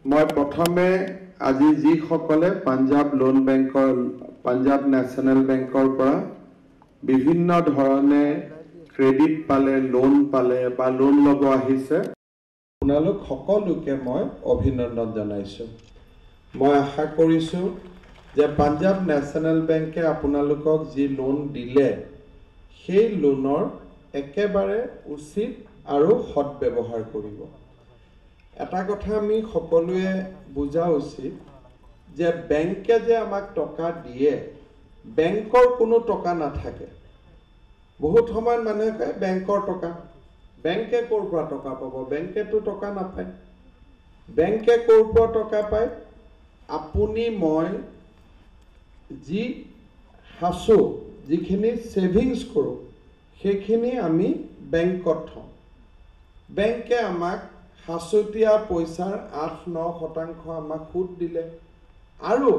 মই প্ৰথমে আজি যিসকলে পাঞ্জাব লোন বেংকৰ পাঞ্জাব নেশ্যনেল বেংকৰ পৰা বিভিন্ন ধৰণে ক্ৰেডিট পালে লোন পালে বা লোন ল'ব আহিছে আপোনালোক সকলোকে মই অভিনন্দন জনাইছোঁ। মই আশা কৰিছোঁ যে পাঞ্জাব নেশ্যনেল বেংকে আপোনালোকক যি লোন দিলে সেই লোনৰ একেবাৰে উচিত আৰু সৎব্যৱহাৰ কৰিব। এটা কথা আমি সকলোৱে বুজা উচিত যে বেংকে যে আমাক টকা দিয়ে বেংকৰ কোনো টকা নাথাকে। বহুত সময়ত মানুহে কয় বেংকৰ টকা, বেংকে ক'ৰ পৰা টকা পাব? বেংকেতো টকা নাপায়। বেংকে ক'ৰ পৰা টকা পায়? আপুনি মই যি সাঁচো, যিখিনি ছেভিংছ কৰোঁ সেইখিনি আমি বেংকত থওঁ। বেংকে আমাক সাঁচতীয়া পইচাৰ 8-9% আমাক সুদ দিলে আৰু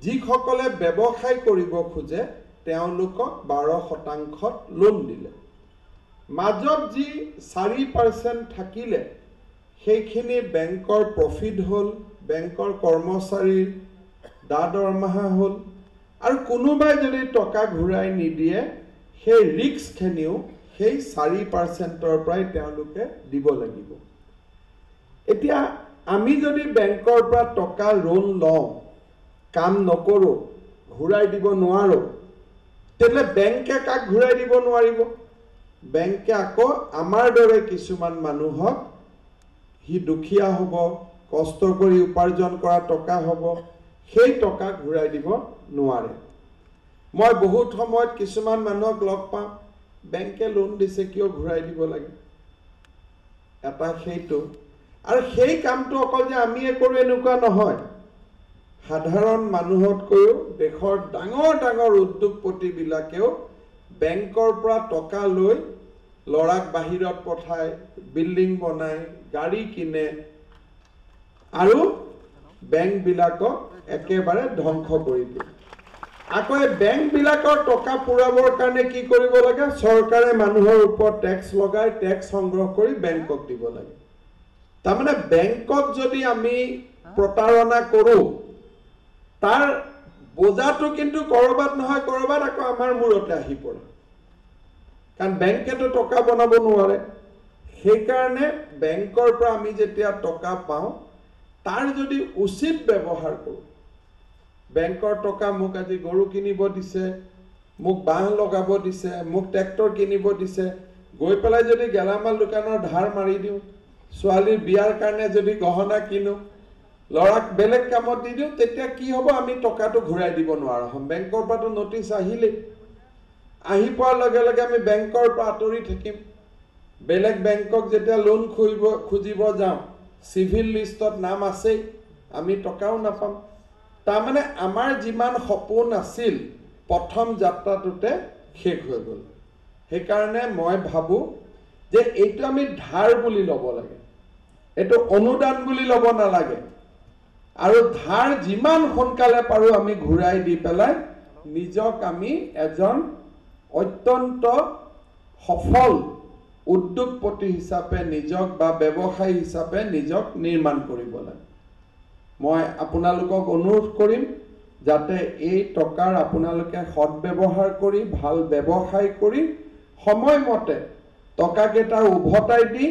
যিসকলে ব্যৱসায় কৰিব খোজে তেওঁলোকক 12% লোন দিলে। মাজত যি 4% থাকিলে সেইখিনি বেংকৰ প্ৰফিট হ'ল, বেংকৰ কৰ্মচাৰীৰ দৰমহা হ'ল আৰু কোনোবাই যদি টকা ঘূৰাই নিদিয়ে সেই ৰিস্কখিনিও সেই 4%ৰ পৰাই তেওঁলোকে দিব লাগিব। এতিয়া আমি যদি বেংকৰ পৰা টকা লোন লওঁ, কাম নকৰোঁ, ঘূৰাই দিব নোৱাৰোঁ, তেতিয়াহ'লে বেংকে কাক ঘূৰাই দিব নোৱাৰিব? বেংকে আকৌ আমাৰ দৰে কিছুমান মানুহক, সি দুখীয়া হ'ব, কষ্ট কৰি উপাৰ্জন কৰা টকা হ'ব, সেই টকা ঘূৰাই দিব নোৱাৰে। মই বহুত সময়ত কিছুমান মানুহক লগ পাওঁ, বেংকে লোন দিছে কিয় ঘূৰাই দিব লাগে? এটা সেইটো, আৰু সেই কামটো অকল যে আমিয়ে কৰোঁ এনেকুৱা নহয়। সাধাৰণ মানুহতকৈও দেশৰ ডাঙৰ ডাঙৰ উদ্যোগপতিবিলাকেও বেংকৰ পৰা টকা লৈ ল'ৰাক বাহিৰত পঠায়, বিল্ডিং বনায়, গাড়ী কিনে আৰু বেংকবিলাকক একেবাৰে ধ্বংস কৰি দিয়ে। আকৌ এই বেংকবিলাকৰ টকা পুৰাবৰ কাৰণে কি কৰিব লাগে? চৰকাৰে মানুহৰ ওপৰত টেক্স লগাই, টেক্স সংগ্ৰহ কৰি বেংকক দিব লাগে। তাৰমানে বেংকক যদি আমি প্ৰতাৰণা কৰোঁ তাৰ বোজাটো কিন্তু ক'ৰবাত নহয় ক'ৰবাত আকৌ আমাৰ মূৰতে আহি পৰে, কাৰণ বেংকেতো টকা বনাব নোৱাৰে। সেইকাৰণে বেংকৰ পৰা আমি যেতিয়া টকা পাওঁ তাৰ যদি উচিত ব্যৱহাৰ কৰোঁ, বেংকৰ টকা মোক আজি গৰু কিনিব দিছে, মোক বাঁহ লগাব দিছে, মোক ট্ৰেক্টৰ কিনিব দিছে, গৈ পেলাই যদি গেলামাল দোকানৰ ধাৰ মাৰি দিওঁ, ছোৱালীৰ বিয়াৰ কাৰণে যদি গহনা কিনো, ল'ৰাক বেলেগ কামত দি দিওঁ, তেতিয়া কি হ'ব? আমি টকাটো ঘূৰাই দিব নোৱাৰা হ'ম। বেংকৰ পৰাতো নটিচ আহিলেই, আহি পোৱাৰ লগে লগে আমি বেংকৰ পৰা আঁতৰি থাকিম। বেলেগ বেংকক যেতিয়া লোন খুজিব যাওঁ চিভিল লিষ্টত নাম আছেই, আমি টকাও নাপাম। তাৰমানে আমাৰ যিমান সপোন আছিল প্ৰথম যাত্ৰাটোতে শেষ হৈ গ'ল। সেইকাৰণে মই ভাবোঁ যে এইটো আমি ধাৰ বুলি ল'ব লাগে, এইটো অনুদান বুলি ল'ব নালাগে। আৰু ধাৰ যিমান সোনকালে পাৰোঁ আমি ঘূৰাই দি পেলাই নিজক আমি এজন অত্যন্ত সফল উদ্যোগপতি হিচাপে নিজক বা ব্যৱসায়ী হিচাপে নিজক নিৰ্মাণ কৰিব লাগে। মই আপোনালোকক অনুৰোধ কৰিম যাতে এই টকাৰ আপোনালোকে সৎব্যৱহাৰ কৰি ভাল ব্যৱসায় কৰি সময়মতে টকাকেইটা উভতাই দি,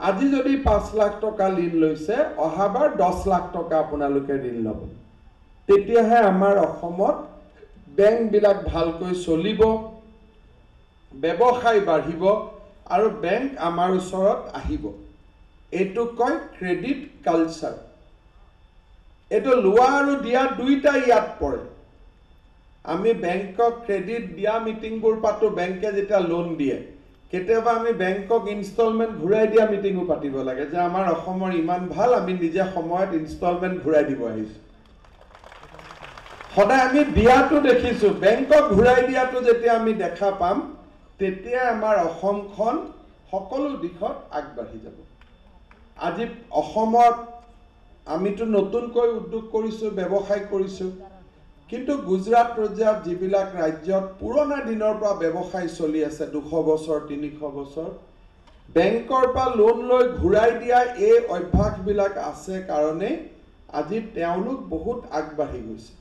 আজি যদি 5 লাখ টকা ঋণ লৈছে অহাবাৰ 10 লাখ টকা আপোনালোকে ঋণ ল'ব। তেতিয়াহে আমাৰ অসমত বেংকবিলাক ভালকৈ চলিব, ব্যৱসায় বাঢ়িব আৰু বেংক আমাৰ ওচৰত আহিব। এইটো কয় ক্ৰেডিট কালচাৰ। এইটো লোৱা আৰু দিয়া দুইটা ইয়াত পৰে। আমি বেংকক ক্ৰেডিট দিয়া মিটিংবোৰ পাতোঁ, বেংকে যেতিয়া লোন দিয়ে। কেতিয়াবা আমি বেংকক ইনষ্টলমেণ্ট ঘূৰাই দিয়া মিটিঙো পাতিব লাগে যে আমাৰ অসমৰ ইমান ভাল, আমি নিজে সময়ত ইনষ্টলমেণ্ট ঘূৰাই দিব আহিছোঁ। সদায় আমি দিয়াটো দেখিছোঁ, বেংকক ঘূৰাই দিয়াটো যেতিয়া আমি দেখা পাম তেতিয়া আমাৰ অসমখন সকলো দিশত আগবাঢ়ি যাব। আজি অসমত আমিতো নতুনকৈ উদ্যোগ কৰিছোঁ, ব্যৱসায় কৰিছোঁ, কিন্তু গুজৰাট পঞ্জাব যিবিলাক ৰাজ্যত পুৰণা দিনৰ পৰা ব্যৱসায় চলি আছে 200 বছৰ 300 বছৰ, বেংকৰ পৰা লোন লৈ ঘূৰাই দিয়া এই অভ্যাসবিলাক আছে কাৰণে আজি তেওঁলোক বহুত আগবাঢ়ি গৈছে।